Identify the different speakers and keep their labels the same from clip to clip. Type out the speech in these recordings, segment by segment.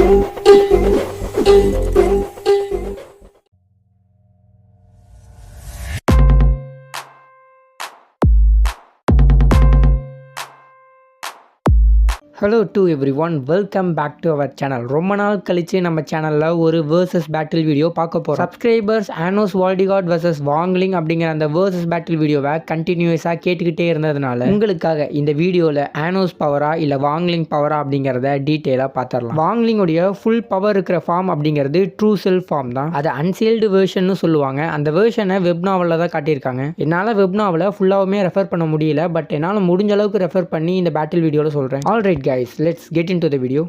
Speaker 1: Hello to everyone, welcome back to our channel. ரொம்ப நாள் கழிச்சு நம்ம சேனலில் ஒரு வேர்சஸ் பேட்டில் வீடியோ பார்க்க போகிறோம். சப்ஸ்கிரைபர்ஸ் ஆனோஸ் வால்டிகார்ட் வர்சஸ் வாங்லிங் அப்படிங்கிற அந்த வேர்சஸ் பேட்டில் வீடியோவை கண்டினியூஸாக கேட்டுக்கிட்டே இருந்ததுனால உங்களுக்காக இந்த வீடியோவில் ஆனோஸ் பவரா இல்லை வாங்லிங் பவரா அப்படிங்கிறத டீட்டெயிலாக பார்த்துடலாம். வாங்லிங்குடைய ஃபுல் பவர் இருக்கிற ஃபார்ம் அப்படிங்கிறது ட்ரூ செல்ஃப் ஃபார்ம் தான். அது அன்சீல்டு வேர்ஷன்னு சொல்லுவாங்க. அந்த வேர்ஷனை வெப் நாவலில் தான் காட்டியிருக்காங்க. என்னால் வெப் நாவலை ஃபுல்லாகவுமே ரெஃபர் பண்ண முடியல, பட் என்னால் முடிஞ்ச அளவுக்கு ரெஃபர் பண்ணி இந்த பேட்டில் வீடியோவில் சொல்கிறேன். Alright guys, let's get into the video.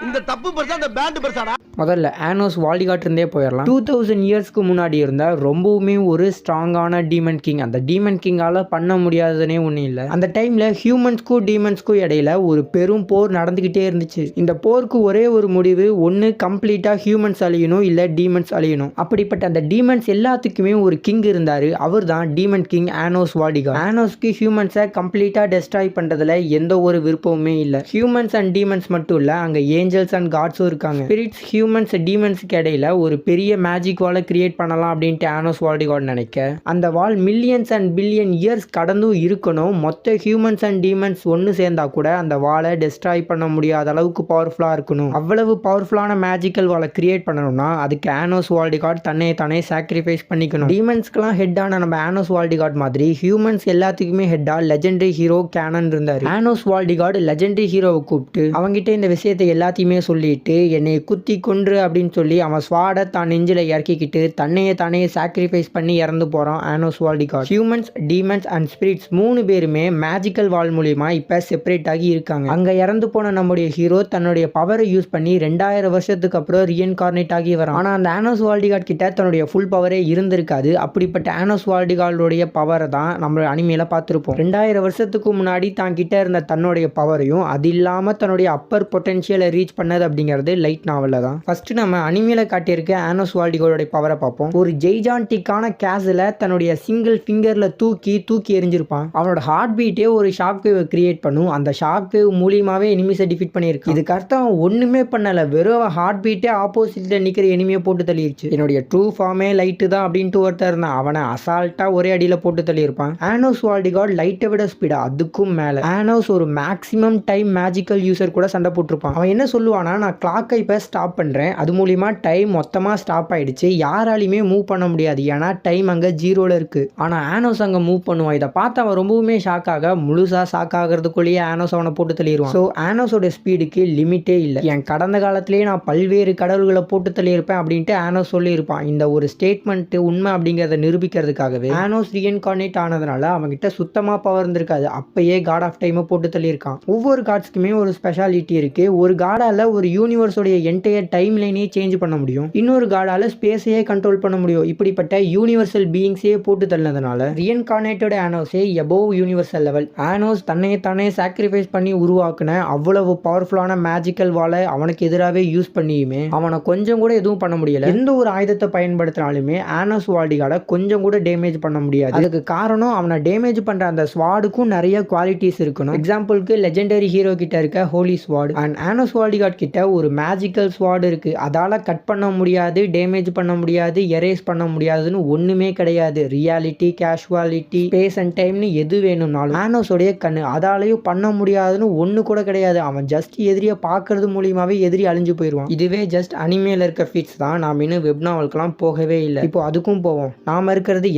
Speaker 2: இந்த தப்பு பெருசா அந்த பேண்ட் பெருசாடா.
Speaker 1: முதல்ல ஆனோஸ் வால்டிகார்ட் இருந்தே போயிடலாம். 2000 இயர்ஸ்க்கு முன்னாடி இருந்த ரொம்பவுமே ஒரு ஸ்ட்ராங்கான டீமன் கிங். அந்த டீமன் கிங்கால பண்ண முடியாததுனே ஒன்றும் இல்லை. அந்த டைம்ல ஹியூமன்ஸ்க்கும் டீமன்ஸ்க்கும் இடையில ஒரு பெரும் போர் நடந்துகிட்டே இருந்துச்சு. இந்த போருக்கு ஒரே ஒரு முடிவு, ஒன்று கம்ப்ளீட்டா ஹியூமன்ஸ் அழியணும், இல்லை டீமன்ஸ் அழியணும். அப்படிப்பட்ட அந்த டீமன்ஸ் எல்லாத்துக்குமே ஒரு கிங் இருந்தாரு. அவர் தான் டீமன் கிங் ஆனோஸ் வால்டிகார்ட். ஆனோஸ்க்கு ஹியூமன்ஸை கம்ப்ளீட்டா டெஸ்ட்ராய் பண்றதுல எந்த ஒரு விருப்பமுமே இல்லை. ஹியூமன்ஸ் அண்ட் டீமன்ஸ் மட்டும் இல்ல, அங்க ஏஞ்சல்ஸ் அண்ட் காட்ஸும் இருக்காங்க. ஸ்பிரிட்ஸ் ஹியூமன்ஸ் டீமன்ஸ்க்கு இடையில ஒரு பெரிய மேஜிக் வாலை கிரியேட் பண்ணலாம் அப்படின்ட்டு ஆனோஸ் வால்டிகார்ட் நினைக்க, அந்த வால் மில்லியன்ஸ் அண்ட் பில்லியன் இயர்ஸ் கடந்தும் இருக்கணும். மொத்த ஹியூமன்ஸ் அண்ட் டீமன்ஸ் ஒன்று சேர்ந்தா கூட அந்த வாலை டெஸ்ட்ராய் பண்ண முடியாத அளவுக்கு பவர்ஃபுல்லா இருக்கணும். அவ்வளவு பவர்ஃபுல்லான மேஜிக்கல் வாலை கிரியேட் பண்ணணும்னா அதுக்கு ஆனோஸ் வால்டிகார்ட் தன்னை தானே சாக்ரிஃபைஸ் பண்ணிக்கணும். டீமன்ஸ்க்குலாம் ஹெட்டான நம்ம ஆனோஸ் வால்டிகார்ட் மாதிரி ஹியூமன்ஸ் எல்லாத்துக்குமே ஹெட்டா லெஜெண்டரி ஹீரோ கேனன் இருந்தார். ஆனோஸ் வால்டிகார்ட் லெஜெண்டரி ஹீரோவை கூப்பிட்டு அவங்ககிட்ட இந்த விஷயத்தை எல்லாத்தையுமே சொல்லிட்டு, என்னை குத்தி கொன்று அப்படின்னு சொல்லி அவன் ஸ்வாடை தான் நெஞ்சில் இறக்கிக்கிட்டு தன்னையே தானே சாக்ரிஃபைஸ் பண்ணி இறந்து போகிறான் ஆனோஸ் வால்டிகார்ட். ஹியூமன்ஸ், டீமன்ஸ் அண்ட் ஸ்பிரிட்ஸ் 3 பேருமே மேஜிக்கல் வால் மூலியமா இப்போ செப்பரேட் ஆகி இருக்காங்க. அங்கே இறந்து போன நம்முடைய ஹீரோ தன்னுடைய பவரை யூஸ் பண்ணி 2000 வருஷத்துக்கு அப்புறம் ரீஇன்கார்னேட் ஆகி வரான். ஆனால் அந்த ஆனோஸ் வால்டிகார்ட் கிட்ட தன்னுடைய ஃபுல் பவரே இருந்திருக்காது. அப்படிப்பட்ட ஆனோஸ் வால்டிகார்டுடைய பவரை தான் நம்ம அனிமையில பார்த்துருப்போம். 2000 வருஷத்துக்கு முன்னாடி தான் கிட்ட இருந்த தன்னுடைய பவரையும் அது இல்லாமல் தன்னுடைய அப்பர் பொட்டன்ஷியலை ரீச் பண்ணது அப்படிங்கிறது லைட் நாவலில் தான். ஃபர்ஸ்ட் நம்ம அனிமேல காட்டியிருக்க ஆனோஸ் வால்டிகார்டோட பவரை பார்ப்போம். ஒரு ஜெய்ஜான்டிக்கான கேஸில் தன்னுடைய சிங்கிள் ஃபிங்கரில் தூக்கி எரிஞ்சிருப்பான். அவனோட ஹார்ட் பீட்டே ஒரு ஷாக் வேவ் கிரியேட் பண்ணும். அந்த ஷாக் வேவ் மூலியமாவே எனிமிஸை டிஃபீட் பண்ணியிருக்கு. இதுக்கு அர்த்தம் அவன் ஒன்றுமே பண்ணலை, வெறும் ஹார்ட் பீட்டே ஆப்போசிட்டில் நிற்கிற எனிமையை போட்டு தள்ளிடுச்சு. என்னுடைய ட்ரூ ஃபார்மே லைட்டு தான் அப்படின்ட்டு ஒருத்தர் இருந்தான். அவனை அசால்ட்டாக ஒரே அடியில் போட்டு தள்ளியிருப்பான். ஆனோஸ் வால்டிகார்ட் லைட்டை விட ஸ்பீடா, அதுக்கும் மேலே. ஆனோஸ் ஒரு மேக்ஸிமம் டைம் மேஜிக்கல் யூசர் கூட சண்டை போட்டிருப்பான். அவன் என்ன சொல்லுவானா, நான் கிளாக்கை இப்போ ஸ்டாப் பண்ணுறேன், அது மூலிமா டைம் மொத்தமாக ஸ்டாப் ஆகிடுச்சு, யாராலையுமே மூவ் பண்ண முடியாது, ஏன்னா டைம் அங்கே 0ல் இருக்குது. ஆனால் ஆனோஸ் அங்கே மூவ் பண்ணுவான். இதை பார்த்து அவன் ரொம்பவுமே ஷாக்காக, முழுசாக ஷாக் ஆகிறதுக்குள்ளேயே ஆனோஸ் அவனை போட்டு தள்ளிடுவான். ஸோ ஆனோஸோட ஸ்பீடுக்கு லிமிட்டே இல்லை. என் கடந்த காலத்திலேயே நான் பல்வேறு கடவுள்களை போட்டு தள்ளியிருப்பேன் அப்படின்ட்டு ஆனோஸ் சொல்லியிருப்பான். இந்த ஒரு ஸ்டேட்மெண்ட்டு உண்மை அப்படிங்கிறத நிரூபிக்கிறதுக்காகவே ஆனோஸ் ரீஇன்கார்னேட் ஆனதுனால அவங்ககிட்ட சுத்தமாக பவர் இருந்திருக்காது. அப்பயே காட் ஆஃப் டைமை போட்டு தள்ளியிருக்கான். ஒவ்வொரு காட்ஸ்க்குமே ஒரு ஸ்பெஷாலிட்டி இருக்குது. ஒரு காடால் ஒரு யூனிவர்ஸோடைய என்டையர் டைம் லைனே சேஞ்ச் பண்ண முடியும். இன்னொரு காடால ஸ்பேஸையே கண்ட்ரோல் பண்ண முடியும். இப்படிப்பட்ட யூனிவர்சல் பீயிங்ஸே போட்டு தள்ளதுனால ரீஇன்கார்னேட்டட் ஆனோஸே எபோவ் யூனிவர்சல் லெவல். ஆனோஸ் தன்னையே தானே சாக்ரிஃபைஸ் பண்ணி உருவாக்குன அவ்வளவு பவர்ஃபுல்லான மேஜிக்கல் வாலை அவனுக்கு எதிராகவே யூஸ் பண்ணியுமே அவனை கொஞ்சம் கூட எதுவும் பண்ண முடியல. எந்த ஒரு ஆயுதத்தை பயன்படுத்தினாலுமே ஆனோஸ் வால்டிகார்டை கொஞ்சம் கூட டேமேஜ் பண்ண முடியாது. அதுக்கு காரணம் அவனை டேமேஜ் பண்ற அந்த ஸ்வாடுக்கும் நிறைய குவாலிட்டிஸ் இருக்கணும். எக்ஸாம்பிளுக்கு லெஜெண்டரி ஹீரோ கிட்ட இருக்க ஹோலி ஸ்வாட் அண்ட் ஆனோஸ் வால்டிகார்ட் கிட்ட ஒரு மேஜிக்கல் ஸ்வாட் இருக்கு. அதால கட் பண்ண முடியாது, டேமேஜ் பண்ண முடியாது, எரேஸ் பண்ண முடியாதுன்னு ஒண்ணுமே கிடையாது. ரியாலிட்டி, கேஷுவாலிட்டி, ஸ்பேஸ் அண்ட் டைம்னு எது வேணும்னாலும் ஆனோஸோடைய கண்ணு, அதாலையும் பண்ண முடியாதுன்னு ஒண்ணு கூட கிடையாது. அவன் ஜஸ்ட் எதிரியை பார்க்கறது மூலியமாவே எதிரி அழிஞ்சு போயிடுவான். இதுவே ஜஸ்ட் அனிமேல இருக்க ஃபிட்ஸ் தான். நாம் இன்னும் வெப் நாவலுக்கெல்லாம் போகவே இல்லை. இப்போ அதுக்கும் போவோம். நாம இருக்கிறது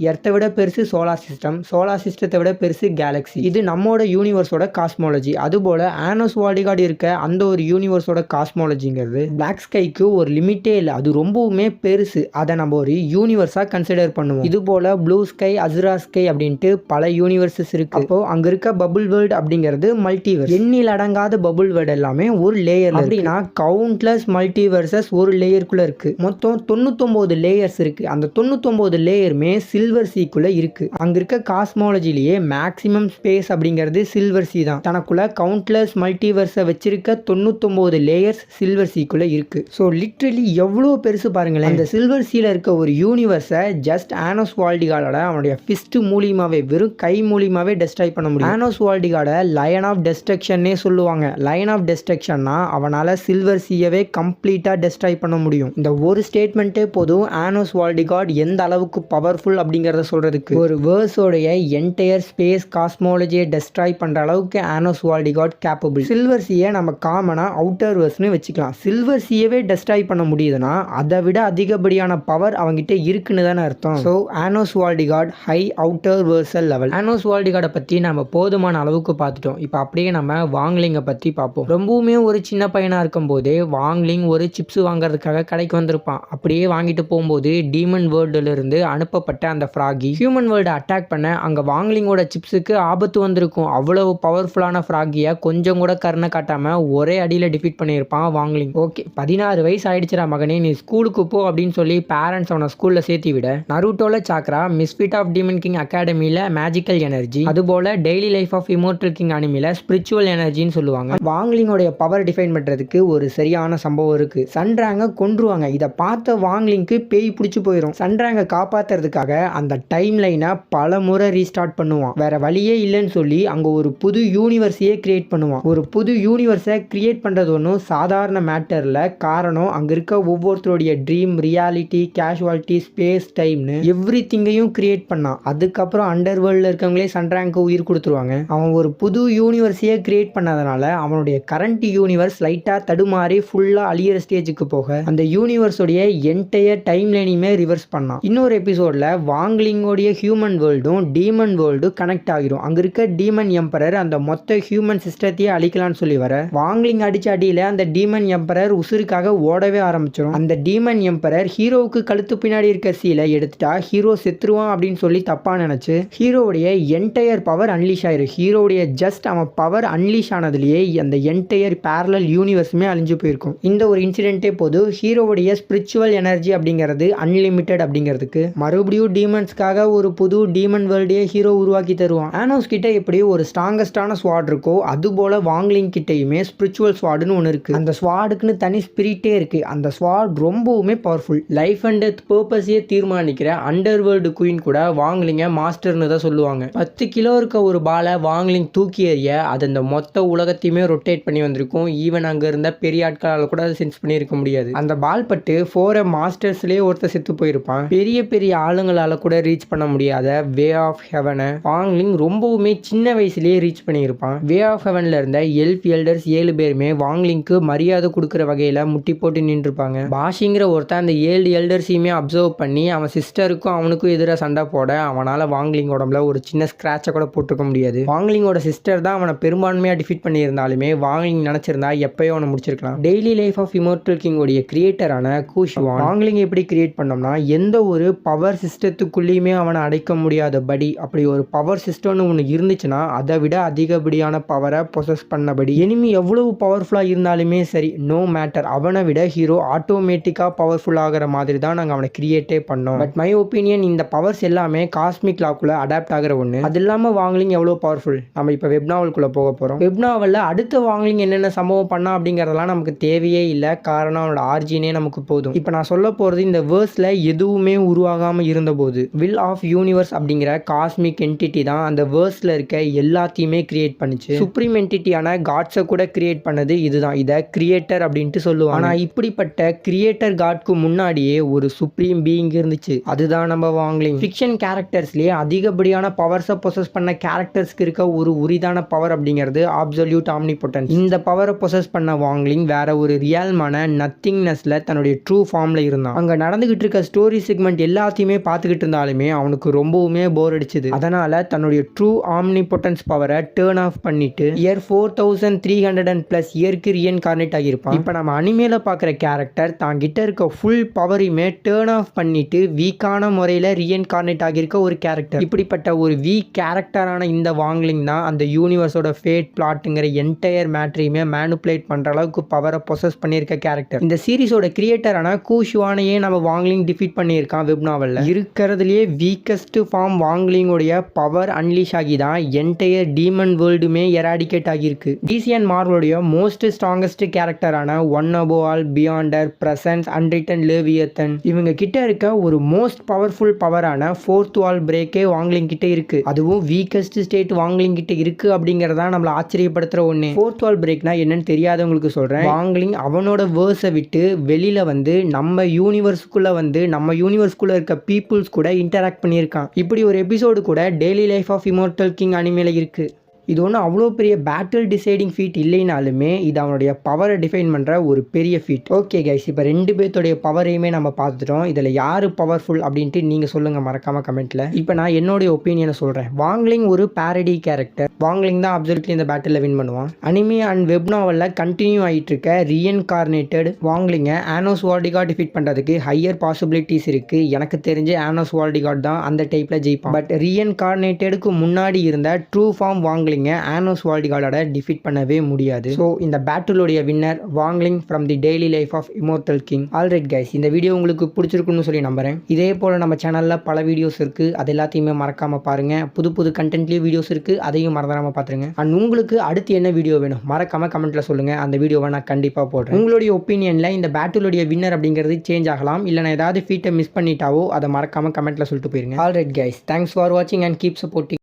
Speaker 1: எர்த்தை விட பெருசு சோலார் சிஸ்டம், சோலார் சிஸ்டத்தை விட பெருசு கேலக்ஸி. இது நம்மோட யூனிவர்ஸோட காஸ்மாலஜி. அதுபோல ஆனோஸ் வால்டிகார்ட் இருக்க அந்த ஒரு யூனிவர்ஸோட காஸ்மாலஜிங்கிறது பிளாக் ஸ்கைக்கு ஒரு லிமிட்டே இல்லை. அது ரொம்பவுமே பெருசு. அதை நம்ம ஒரு யூனிவர்ஸா கன்சிடர் பண்ணுவோம். இது போல ப்ளூ ஸ்கை, அசுரா ஸ்கை அப்படின்ட்டு பல யூனிவர்சஸ் இருக்கு. அப்போ அங்க இருக்க பபுள் வேர்ல்ட் அப்படிங்கிறது மல்டிவர்ஸ். எண்ணில் அடங்காத பபுள் வேர்ல்ட் எல்லாமே ஒரு லேயர். அப்படின்னா கவுண்ட்லெஸ் மல்டிவர்சஸ் ஒரு லேயருக்குள்ள இருக்கு. மொத்தம் 99 லேயர்ஸ் இருக்கு. அந்த 99 லேயருமே சில்வர் சீக்குள்ள இருக்கு. அங்க இருக்க காஸ்மாலஜிலேயே மேக்ஸிமம் ஸ்பேஸ் அப்படிங்கிறது சில்வர் சீ தான். தனக்குள்ள கவுண்ட்லெஸ் மல்டிவர்ஸை வச்சிருக்க 99 லேயர்ஸ் சில்வர் சீக்குள்ள இருக்கு. ஸோ லிட்ரலி எவ்வளோ பெருசு பாருங்களேன். அந்த சில்வர் சீல இருக்க ஒரு யூனிவர்ஸை ஜஸ்ட் ஆனோஸ் வால்டிகார்டோட அவனுடைய ஃபிஸ்ட் மூலியமாவே வெறும் கை மூலியமாவே டெஸ்ட்ராய் பண்ண முடியும். ஆனோஸ் வால்டிகார்டை லயன் ஆஃப் டெஸ்ட்ரக்ஷன்னே சொல்லுவாங்க. லயன் ஆஃப் டெஸ்ட்ரக்ஷன்னா அவனால சில்வர் சீயவே கம்ப்ளீட்டா டெஸ்ட்ராய் பண்ண முடியும். இந்த ஒரு ஸ்டேட்மெண்ட்டே போதும் ஆனோஸ் வால்டிகார்ட் எந்த அளவுக்கு பவர்ஃபுல் அப்படிங்கறத சொல்றதுக்கு. ஒரு வேர்ஸோடைய என்டையர் ஸ்பேஸ் காஸ்மாலஜியை டெஸ்ட்ராய் பண்ற அளவுக்கு ஆனோஸ் வால்டிகார்ட் கேப்பபிள். சில்வர் சீயை நம்ம காமனா அவுட்டர் வேர்ஸ்னு வச்சுக்கலாம். சில்வர் சீயவே டெஸ்ட்ராய் பண்ண முடியுதுன்னா அதை விட அதிகப்படியான பவர் அவங்கிட்ட இருக்குன்னு தானே அர்த்தம். So Anos Voldigoad high outerversal வேர்சல் லெவல். ஆனோஸ் வால்டிகார்டை பத்தி நம்ம போதுமான அளவுக்கு பார்த்துட்டோம். இப்போ அப்படியே நம்ம வாங்லிங்கை பத்தி பார்ப்போம். ரொம்பவுமே ஒரு சின்ன பையனா இருக்கும் போதே வாங்லிங் ஒரு சிப்ஸ் வாங்குறதுக்காக கடைக்கு வந்திருப்பான். அப்படியே வாங்கிட்டு போகும்போது டீமன் வேர்ல்டுல இருந்து அனுப்பப்பட்ட அந்த ஃப்ராகி ஹியூமன் வேர்ல்டை அட்டாக் பண்ண அங்க வாங்லிங்கோட சிப்ஸுக்கு ஆபத்து வந்திருக்கும். அவ்வளவு பவர்ஃபுல்லான ஃப்ராகியை கொஞ்சம் கூட கருணை காட்டாம ஒரே அடியில் டிஃபீட் பண்ணியிருப்பான் வாங்லிங். ஓகே 16 வயசு ஆயிடுச்சுடா மகனே, நீ ஸ்கூலுக்கு போ அப்படின்னு சொல்லி பேரண்ட்ஸ் அவனை ஸ்கூல்ல சேர்த்தி விட நருட்டோல சாக்ரா மிஸ்ஃபிட் ஆஃப் டீமன் கிங் அகாடமியில மேஜிக்கல் எனர்ஜி, அதுபோல daily life of immortal king அனிமில ஸ்பிரிச்சுவல் எனர்ஜின்னு சொல்லுவாங்க. வாங்லிங்கோடைய பவர் டிஃபைன் பண்றதுக்கு ஒரு சரியான சம்பவம் இருக்கு. சன்ராங்க கொன்றுவாங்க. இதை பார்த்த வாங்லிங்க்கு பேய் பிடிச்சு போயிடும். சன்ராங்க காப்பாத்துறதுக்காக அந்த டைம் லைனை பல முறை ரீஸ்டார்ட் பண்ணுவான். வேற வழியே இல்லைன்னு சொல்லி அங்க ஒரு புது யூனிவர்ஸையே கிரியேட் பண்ணுவான். ஒரு புது யூனிவர்ஸை கிரியேட் பண்றது ஒன்றும் சாதாரண மேட்டர்ல. காரணம் அங்க இருக்க ஒவ்வொருத்தருடைய ட்ரீம், ரியாலிட்டி, கேஷுவாலிட்டி, ஸ்பேஸ், டைம்னு எவ்ரி திங்கையும் கிரியேட் பண்ணான். அதுக்கப்புறம் அண்டர் வேர்ல்ட்ல இருக்கவங்களே சன்ராங்க்கு உயிர் கொடுத்துருவாங்க. அவன் ஒரு புது யூனிவர்ஸையே கிரியேட் பண்ணாதனால அவனுடைய கரண்ட் யூனிவர்ஸ் லைட்டா தடுமாறி ஃபுல்லா அழியிற ஸ்டேஜுக்கு போக அந்த யூனிவர்ஸோடைய என்டையர் டைம் லைனையுமே ரிவர்ஸ் பண்ணான். இன்னொரு எபிசோட்ல வாங்லிங்கோடைய ஹியூமன் வேர்ல்டும் டீமன் வேர்ல்டும் கனெக்ட் ஆகிரும். அங்க இருக்க டீமன் எம்பரர் அந்த மொத்த ஹியூமன் சிஸ்டத்தையே அழிக்கலாம்னு சொல்லி வர வாங்லிங் அடிச்ச அடியில அந்த டீமன் எம்பரர் உசுருக்காக ஓடவே ஆரம்பிச்சிடும். அந்த டீமன் எம்பரர் ஹீரோவுக்கு கழுத்து பின்னாடி இருக்க சீலை எடுத்துட்டா ஹீரோ செத்துருவான் அப்படின்னு சொல்லி தப்பா நினைச்சு ஹீரோவுடைய என்டையர் பவர் அன்லீஷ் ஆயிரும். ஹீரோவுடைய ஜஸ்ட் அவன் பவர் அன்லீஷ் ஆனதுலேயே அந்த என்டையர் பேரலல் யூனிவர்ஸுமே அழிஞ்சு போயிருக்கும். இந்த ஒரு இன்சிடென்ட்டே போது ஹீரோவுடைய ஸ்பிரிச்சுவல் எனர்ஜி அப்படிங்கிறது அன்லிமிட்டெட் அப்படிங்கிறதுக்கு மறுபடியும் டீமன்ஸ்க்காக ஒரு புது டீமன் வேர்ல்டே ஹீரோ உருவாக்கி தருவான். ஆனோஸ் கிட்ட எப்படி ஒரு ஸ்ட்ராங்கஸ்டான ஸ்வாட் இருக்கோ அதுபோல வாங்லிங் கிட்டையுமே ஸ்பிரிச்சுவல் ஸ்வாடுன்னு ஒன்று இருக்கு. அந்த ஸ்வாடுக்குன்னு தனி ஸ்பிரிட்டே இருக்கு. அந்த ஸ்வாட் ரொம்பவுமே பவர்ஃபுல். லைஃப் அண்ட் டெத் பர்பஸையே தீர்மானிக்கிற அண்டர் வேர்ல்டு குயின் கூட வாங்லிங்க மாஸ்டர்னு தான் சொல்லுவாங்க. 10 கிலோ இருக்க ஒரு பாலை வாங்லிங் தூக்கி எறிய அது அந்த மொத்த உலகத்தையுமே ரொட்டேட் பண்ணி வந்திருக்கும். ஈவன் அங்க இருந்த பெரிய ஆட்களால் கூட அதை சென்ஸ் பண்ணியிருக்க முடியாது. அந்த பால் பட்டு 4 மாஸ்டர்ஸ்லேயே ஒருத்தர் செத்து போயிருப்பான். பெரிய பெரிய ஆளுங்களால கூட ரீச் பண்ண முடியாத வே ஆஃப் ஹெவனை வாங்லிங் ரொம்பவுமே சின்ன வயசுலேயே ரீச் பண்ணியிருப்பான். வே ஆஃப் ஹெவன்ல இருந்த எல்ஃப் எல்டர்ஸ் 7 பேருமே வாங்லிங்க்கு மரியாதை கொடுக்குற வகையில முட்டி போட்டு நின்றுப்பாங்க. பாஷிங்கிற ஒருத்தன் அந்த 7 எல்டர்ஸையுமே அப்சர்வ் பண்ணி அவன் சிஸ்டருக்கும் அவனுக்கும் எதிராக சண்டை போட அவனால வாங்லிங் உடம்புல ஒரு சின்ன ஸ்கிராட்சை கூட போட்டுக்க முடியாது. வாங்லிங்கோட சிஸ்டர் தான் அவனை பெரும்பான்மையா டிஃபீட் பண்ணியிருந்தாலுமே வாங்லிங் நினைச்சிருந்தா எப்பயோ அவனை முடிச்சிருக்கலாம். Daily life of immortal king உடைய கிரியேட்டரான கூஷுவான் வாங்லிங் எப்படி கிரியேட் பண்ணோம்னா எந்த ஒரு பவர் சிஸ்டத்துக்குள்ளேயுமே அவனை அடைக்க முடியாதபடி அப்படி ஒரு பவர் சிஸ்டம்னு ஒன்று இருந்துச்சுன்னா அதை விட அதிகப்படியான பவரை பொசஸ் பண்ணபடி எனிமி எவ்வளவு பவர்ஃபுல்லாக இருந்தாலுமே சரி நோ மேட்டர் அவனை விட ஹீரோ ஆட்டோமேட்டிக்காக பவர்ஃபுல் ஆகிற மாதிரி தான் நாங்கள் அவனை கிரியேட்டே பண்ணோம். பட் மை ஒப்பீனியன் இந்த பவர்ஸ் எல்லாமே காஸ்மிக் லாக்குள்ள அடாப்ட் ஆகிற ஒன்று. அது இல்லாமல் வாங்லிங் எவ்வளோ பவர்ஃபுல். நம்ம இப்போ வெப் நாவலுக்குள்ளே போக போகிறோம். வெப் நாவலில் அடுத்த வாங்லிங் என்னென்ன சம்பவம் பண்ணா அப்படிங்கிறதெல்லாம் நமக்கு தேவையே இல்லை. காரணம் அவனோட ஆர்ஜினே நமக்கு போதும். இப்போ நான் சொல்ல போகிறது இந்த வேர்ஸில் எதுவுமே உருவாகாமல் இருந்தபோது வில் ஆஃப் யூனிவர்ஸ் அப்படிங்கிற காஸ்மிக் என்டிட்டி தான் அந்த வேர்ஸில் இருக்க எல்லாத்தையுமே கிரியேட் பண்ணிச்சு. சுப்ரீம் என்டிட்டியான காட்ஸை கூட கிரியேட் பண்ணது இதுதான். இதை கிரியேட்டர் அப்படின்ட்டு சொல்லுவாங்க. ஆனால் இப்படிப்பட்ட கிரியேட்டர் காட்க்கு முன்னாடியே ஒரு சுப்ரீம் பீயிங் இருந்துச்சு. அதுதான் நம்ம வாங்லிங். ஃபிக்ஷன் கேரக்டர்ஸ்லேயே அதிகப்படியான பவர்ஸை பொசஸ் பண்ண கேரக்டர்ஸ்க்கு இருக்க ஒரு உரிதான பவர் அப்படிங்கிறது அப்சல்யூட் ஆம்னிபொட்டன்ஸ். இந்த பவரை பொசஸ் பண்ண வாங்லிங் வேற ஒரு ரியல்மான நத்திங்னஸ்ல தன்னுடைய ட்ரூ ஃபார்ம்ல இருந்தான். அங்க நடந்துகிட்டு இருக்க ஸ்டோரி செக்மெண்ட் எல்லாத்தையுமே பார்த்துக்கிட்டு இருந்தாலுமே அவனுக்கு ரொம்பவுமே போர் அடிச்சுது. அதனால தன்னுடைய ட்ரூ ஆம்னிபொட்டன்ஸ் பவரை டேர்ன் ஆஃப் பண்ணிட்டு இயர் 4300+ இயருக்கு ரீஇன்கார்னேட் ஆகியிருப்பான். இப்போ நம்ம அனிமேல பார்க்குற கேரக்டர் தான் கிட்ட இருக்க ஃபுல் பவரையுமே டேர்ன் ஆஃப் பண்ணிட்டு வீக்கான முறையில் ரீஇன்கார்னேட் ஆகியிருக்க ஒரு கேரக்டர். இப்படிப்பட்ட ஒரு வீக் கேரக்டரான இந்த வாங்லிங் தான் அந்த யூனிவர்ஸோட ஃபேட் பிளாட்டுங்கிற என்டையர் மேட்ரையுமே மேனுப்புலேட் பண்ற அளவுக்கு பவரை பொசஸ் பண்ணியிருக்க கேரக்டர். இந்த சீரிஸோட கிரியேட்டரான கூஷுவானையே நம்ம வாங்லிங் டிஃபீட் பண்ணியிருக்கான் வெப் நாவல்ல. இருக்கிறதுலேயே வீக்கஸ்ட் ஃபார்ம் வாங்லிங்கோடைய பவர் அன்லீஷ் ஆகி தான் என்டையர் டீமன் வேர்ல்டுமே எராடிகேட் ஆகியிருக்கு. டிசி அண்ட் மார்வலுடைய மோஸ்ட் ஸ்ட்ராங்கஸ்ட் கேரக்டரான one one above all, beyonder, presence, unwritten leviathan. இவங்க கிட்ட இருக்க ஒரு மோஸ்ட் பவர்ஃபுல் பவரான ஃபோர்த் வால் பிரேக்கே வாங்லிங் கிட்ட இருக்கு. அதுவும் வீக்கஸ்ட் ஸ்டேட் வாங்லிங் கிட்ட இருக்கு அப்படிங்கறதா நம்மள ஆச்சரியப்படுத்துற ஒண்ணு. ஃபோர்த் வால் பிரேக்னா என்னன்னு தெரியாதவங்களுக்கு சொல்றேன். வாங்லிங் அவனோட வேர்ஸை விட்டு வெளியில வந்து நம்ம யூனிவர்ஸ்குள்ள இருக்க பீப்புள்ஸ் கூட இன்டராக்ட் பண்ணியிருக்கான். இப்படி ஒரு எபிசோடு கூட daily life of immortal king அனிமேல இருக்கு. இது ஒன்றும் அவ்வளோ பெரிய பேட்டில் டிசைடிங் ஃபீட் இல்லைனாலுமே இது அவனுடைய பவரை டிஃபைன் பண்ணுற ஒரு பெரிய ஃபீட். ஓகே கைஸ், இப்போ ரெண்டு பேர்த்தோடைய பவரையுமே நம்ம பார்த்துட்டோம். இதில் யார் பவர்ஃபுல் அப்படின்ட்டு நீங்கள் சொல்லுங்கள் மறக்காமல் கமெண்ட்டில். இப்போ நான் என்னுடைய ஒப்பீனியனை சொல்கிறேன். வாங்லிங் ஒரு பேரடி கேரக்டர். வாங்லிங் தான் அப்சல்யூட்லி இந்த பேட்டிலில் வின் பண்ணுவான். அனிமே அண்ட் வெப் நாவலில் கண்டினியூ ஆகிட்டு இருக்க ரீஎன்கார்னேட்டட் வாங்லிங்கை ஆனோஸ் வால்டிகாட் டிஃபீட் பண்ணுறதுக்கு ஹையர் பாசிபிலிட்டிஸ் இருக்குது. எனக்கு தெரிஞ்சு ஆனோஸ் வால்டிகாட் தான் அந்த டைப்பில் ஜெயிப்பான். பட் ரீஎன்கார்னேட்டடுக்கு முன்னாடி இருந்த ட்ரூ ஃபார்ம் வாங்லிங் ஆனோஸ் வால்டிகார்டோட டிஃபீட் பண்ணவே முடியாது. ஸோ இந்த பேட்டிலுடைய winner Wang Ling from the daily life of immortal king. Alright guys, இந்த வீடியோ உங்களுக்கு பிடிச்சிருக்குன்னு சொல்லி நம்புறேன். இதே போல நம்ம சேனலில் பல வீடியோஸ் இருக்கு, அது எல்லாத்தையுமே மறக்காம பாருங்க. புது புது கண்டென்ட்லேயும் வீடியோஸ் இருக்கு, அதையும் மறந்துடாம பார்த்துருங்க. அண்ட் உங்களுக்கு அடுத்து என்ன வீடியோ வேணும் மறக்காம கமெண்ட்ல சொல்லுங்க. அந்த வீடியோவை நான் கண்டிப்பாக போடுறேன். உங்களுடைய ஒப்பீனியன்ல இந்த பேட்டிலுடைய வின்னர் அப்படிங்கிறது சேஞ்ச் ஆகலாம். இல்லை நான் ஏதாவது ஃபீட்டை மிஸ் பண்ணிட்டாவோ அதை மறக்காம கமெண்ட்ல சொல்லிட்டு போயிருங்க. ஆல்ரைட் கைஸ், தேங்க்ஸ் ஃபார் வாட்சிங் அண்ட் கீப் சப்போர்ட்டிங்.